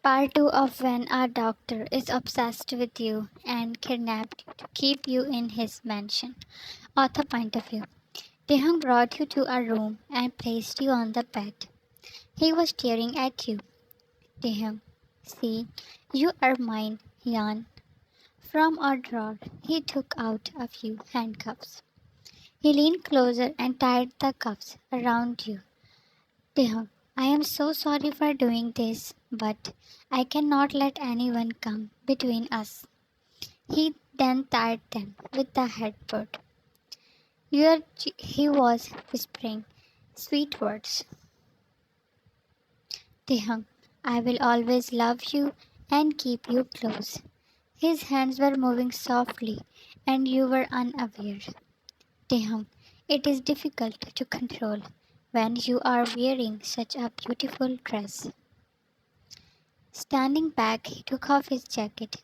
Part 2 of When a Doctor is Obsessed with You and Kidnapped You to Keep You in His Mansion. Author point of view. Taehyung brought you to a room and placed you on the bed. He was staring at you. Taehyung, see, you are mine, Yan. From a drawer, he took out a few handcuffs. He leaned closer and tied the cuffs around you. Taehyung, I am so sorry for doing this, but I cannot let anyone come between us. He then tied them with the headboard. He was whispering sweet words. Taehyung, I will always love you and keep you close. His hands were moving softly and you were unaware. Taehyung, it is difficult to control when you are wearing such a beautiful dress. Standing back, he took off his jacket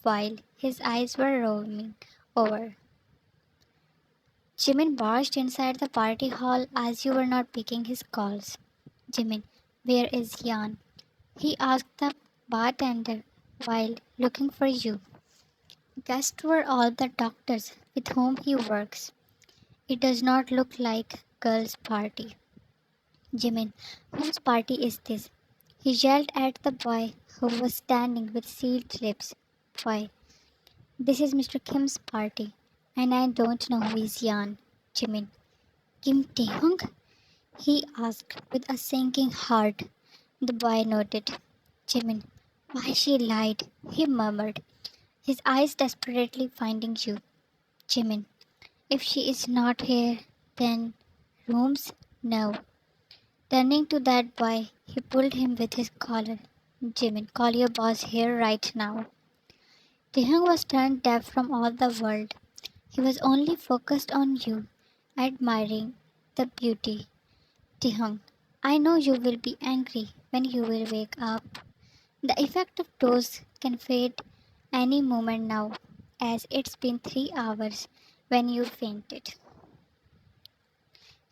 while his eyes were roaming over. Jimin barged inside the party hall as you were not picking his calls. Jimin, where is Yan? He asked the bartender while looking for you. Guests were all the doctors with whom he works. It does not look like a girls' party. Jimin, whose party is this? He yelled at the boy who was standing with sealed lips. Boy, this is Mr. Kim's party, and I don't know who is Yan. Jimin, Kim Taehyung? He asked with a sinking heart. The boy nodded. Jimin, why she lied, he murmured, his eyes desperately finding you. Jimin, if she is not here, then rooms? No. Turning to that boy, he pulled him with his collar. Jimin, call your boss here right now. Taehyung was turned deaf from all the world. He was only focused on you, admiring the beauty. Taehyung, I know you will be angry when you will wake up. The effect of dose can fade any moment now, as it's been 3 hours when you fainted.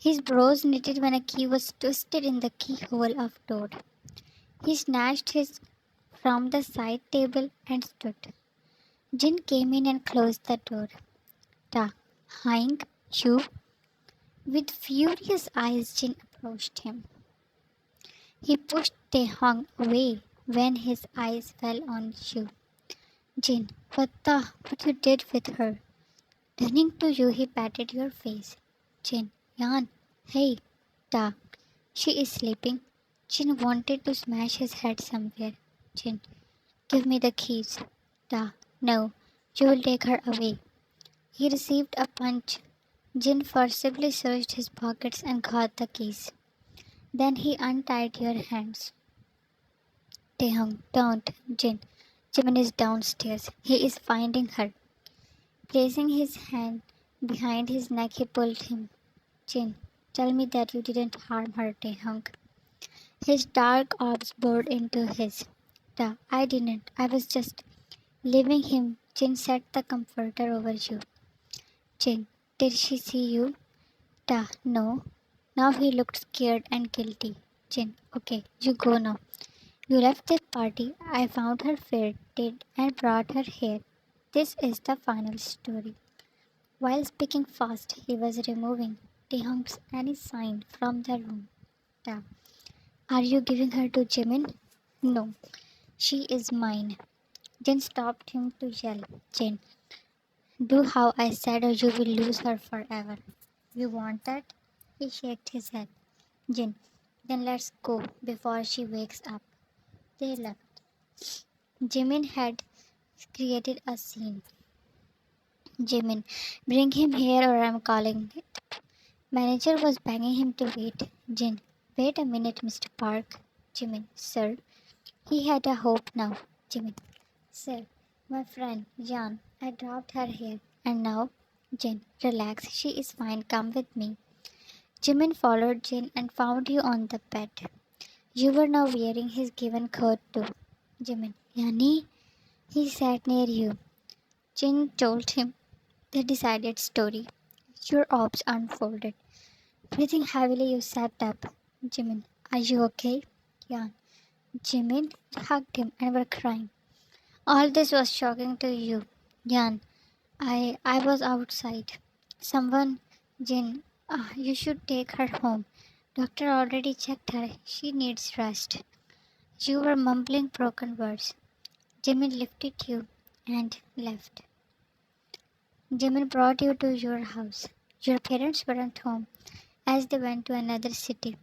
His brows knitted when a key was twisted in the keyhole of door. He snatched his from the side table and stood. Jin came in and closed the door. Taehyung, you? With furious eyes, Jin approached him. He pushed Taehyung away when his eyes fell on you. Jin, what you did with her? Turning to you, he patted your face. Jin, Yan, hey, Ta. She is sleeping. Jin wanted to smash his head somewhere. Jin, give me the keys. Ta, no, you will take her away. He received a punch. Jin forcibly searched his pockets and got the keys. Then he untied your hands. Taehyung, don't, Jin. Jimin is downstairs. He is finding her. Placing his hand behind his neck, he pulled him. Jin, tell me that you didn't harm her, Taehyung. His dark orbs bored into his. I didn't. I was just leaving him. Jin set the comforter over you. Jin, did she see you? No. Now he looked scared and guilty. Jin, okay, you go now. You left the party. I found her fainted and brought her here. This is the final story. While speaking fast, he was removing Taehyung's any sign from the room. Ta, are you giving her to Jimin? No, she is mine. Jin stopped him to yell. Jin, do how I said or you will lose her forever. You want that? He shook his head. Jin, then let's go before she wakes up. They left. Jimin had created a scene. Jimin, bring him here or I'm calling it. Manager was begging him to wait. Jin, wait a minute, Mr. Park. Jimin, sir. He had a hope now. Jimin, sir, my friend, Jan, I dropped her here. And now? Jin, relax. She is fine. Come with me. Jimin followed Jin and found you on the bed. You were now wearing his given coat too. Jimin, Yani? He sat near you. Jin told him the decided story. Your orbs unfolded. Breathing heavily, you sat up. Jimin, are you okay? Yan, Jimin hugged him and were crying. All this was shocking to you, Jan. I was outside. Someone, Jin, you should take her home. Doctor already checked her. She needs rest. You were mumbling broken words. Jimin lifted you and left. Jimin brought you to your house. Your parents weren't home as they went to another city.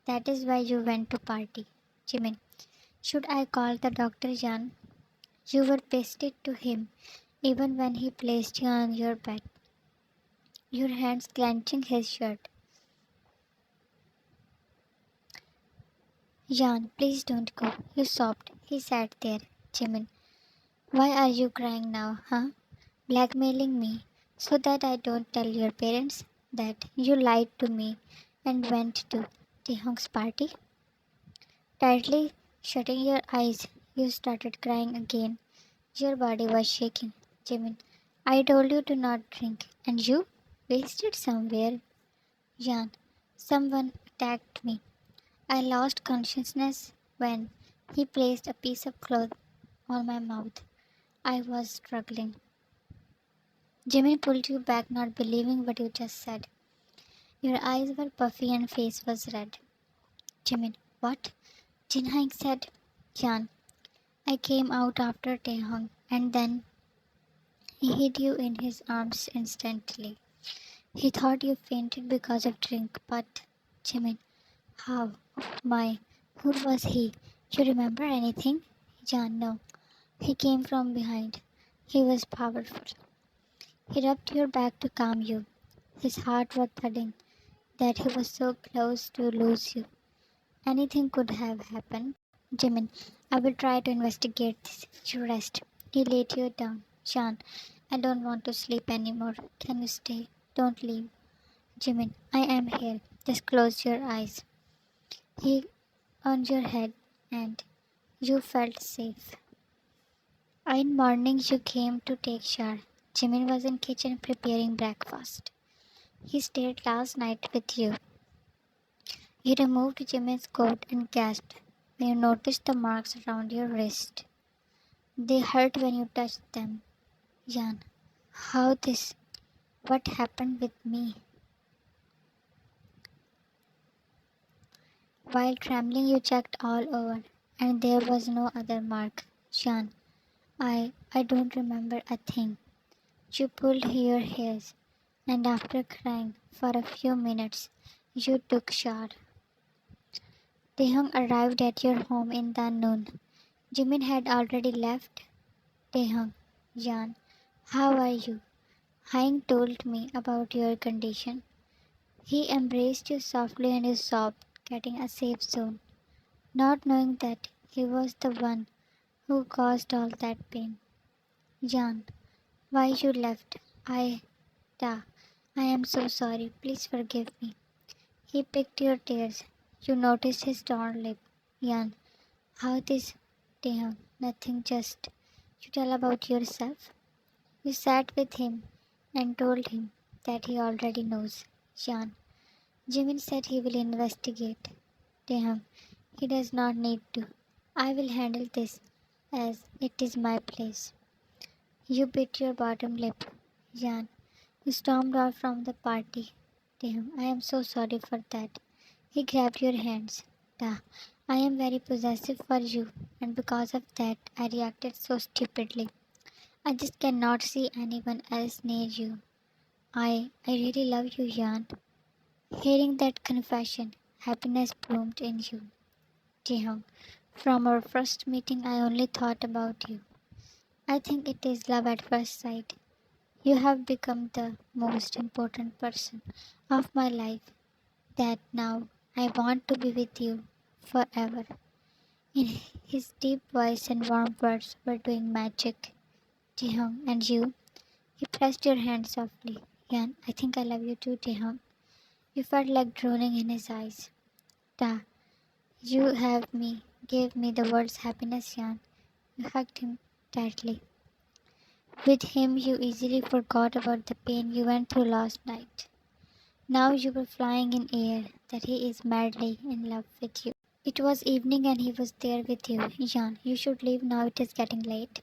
That is why you went to party. Jimin, should I call the doctor, Jan? You were pasted to him even when he placed you on your bed, your hands clenching his shirt. Jan, please don't go. You sobbed. He sat there. Jimin, why are you crying now, huh? Blackmailing me so that I don't tell your parents that you lied to me and went to Taehyung's party? Tightly shutting your eyes, you started crying again. Your body was shaking. Jimin, I told you to not drink, and you wasted somewhere. Jan, someone attacked me. I lost consciousness when he placed a piece of cloth on my mouth. I was struggling. Jimin pulled you back, not believing what you just said. Your eyes were puffy and face was red. Jimin, what? Jinhang said. Jan, I came out after Taehyung and then he hid you in his arms instantly. He thought you fainted because of drink, but Jimin, how? Oh my, who was he? You remember anything? Jan, no. He came from behind. He was powerful. He rubbed your back to calm you. His heart was thudding that he was so close to lose you. Anything could have happened. Jimin, I will try to investigate this. You rest. He laid you down. Jan, I don't want to sleep anymore. Can you stay? Don't leave. Jimin, I am here. Just close your eyes. He on your head and you felt safe. In morning you came to take shower. Jimin was in kitchen preparing breakfast. He stayed last night with you. You removed Jimin's coat and gasped when you noticed the marks around your wrist. They hurt when you touched them. Jan, how this? What happened with me? While trembling, you checked all over, and there was no other mark. Jan, I don't remember a thing. You pulled your hairs, and after crying for a few minutes, you took shower. Taehyung arrived at your home in the noon. Jimin had already left. Taehyung, Jan, how are you? Haing told me about your condition. He embraced you softly and you sobbed, getting a safe zone, not knowing that he was the one who caused all that pain. Jan, why you left? Da, I am so sorry. Please forgive me. He picked your tears. You noticed his torn lip. Jan, how this? Taehyung, nothing, just. You tell about yourself? You sat with him and told him that he already knows. Jan, Jimin said he will investigate. Taehyung, he does not need to. I will handle this as it is my place. You bit your bottom lip. Jan, you stormed out from the party. Taehyung, I am so sorry for that. He grabbed your hands. Da, I am very possessive for you, and because of that, I reacted so stupidly. I just cannot see anyone else near you. I really love you, Jan. Hearing that confession, happiness bloomed in you. Taehyung, from our first meeting, I only thought about you. I think it is love at first sight. You have become the most important person of my life that now I want to be with you forever. In his deep voice and warm words were doing magic. Taehyung, and you? He pressed your hand softly. Yan, I think I love you too, Taehyung. You felt like drowning in his eyes. Da, you have me, gave me the world's happiness, Yan. You hugged him tightly. With him, you easily forgot about the pain you went through last night. Now you were flying in air that he is madly in love with you. It was evening and he was there with you. Jan, you should leave now, it is getting late.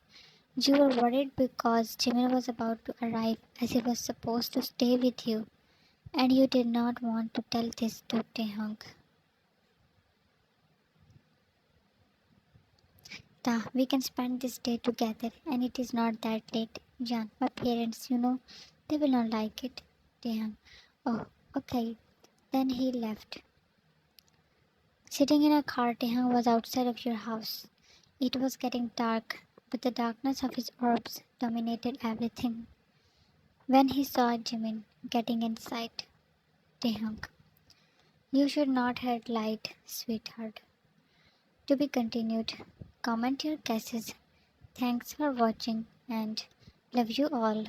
You were worried because Jimin was about to arrive as he was supposed to stay with you, and you did not want to tell this to Taehyung. Ta, we can spend this day together and it is not that late. Jan, my parents, they will not like it. Taehyung, oh, okay. Then he left. Sitting in a car, Taehyung was outside of your house. It was getting dark, but the darkness of his orbs dominated everything. When he saw Jimin getting inside, Taehyung, you should not have lied, sweetheart. To be continued. Comment your guesses. Thanks for watching and love you all.